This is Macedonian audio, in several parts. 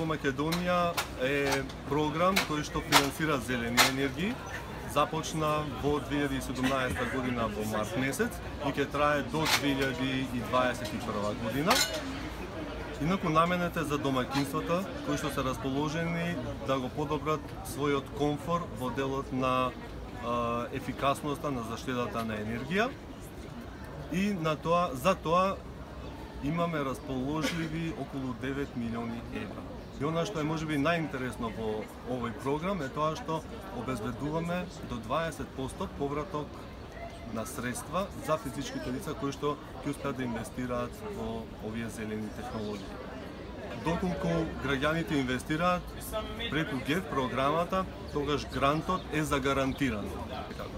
во Македонија е програм кој што финансира зелени енергии. Започна во 2017 година во март месец и ќе трае до 2021 година. Инаку намената за домаќинствата кои што се расположени да го подобрат својот комфор во делот на ефикасноста на заштедата на енергија и за тоа имаме расположливи околу 9 милиони евра. И она што е можеби најинтересно во овој програм е тоа што обезбедуваме до 20% повраток на средства за физичките лица кои што ќе успеат да инвестираат во овие зелени технологии. Доколку граѓаните инвестираат преку ГЕФ програмата, тогаш грантот е загарантиран.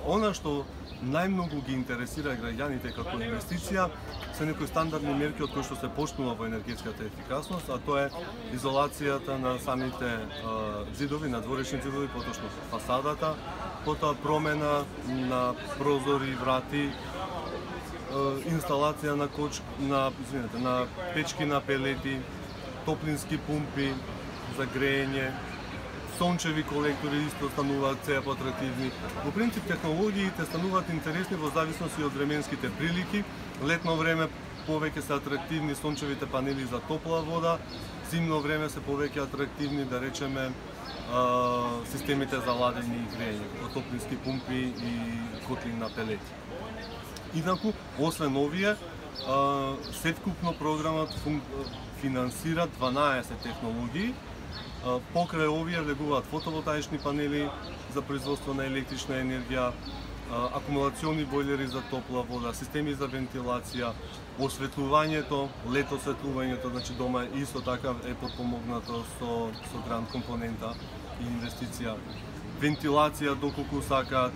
Она што најмногу ги интересира граѓаните како инвестиција се некои стандардни мерки од кои што се почнува во енергетската ефикасност, а тоа е изолацијата на самите зидови, надворешни зидови, поточно фасадата, потоа промена на прозори, врати, инсталација на печки на пелети, топлински пумпи за грејење, сончеви колектори исто стануваат се поатрактивни. Во принцип технологиите стануваат интересни во зависност и од временските прилики. Летно време повеќе се атрактивни сончевите панели за топла вода, зимно време се повеќе атрактивни, да речеме, системите за ладење и грејење, како топлински пумпи и котли на пелети. Инаку, освен овие, севкупно програмот финансира 12 технологии. Покрај овие влегуваат фотоволтаични панели за производство на електрична енергија, акумулациони бойлери за топла вода, системи за вентилација, осветлувањето, лето осветлувањето, значи дома исто така е подпомогнато со грант компонента и инвестиција. Вентилација доколку сакаат,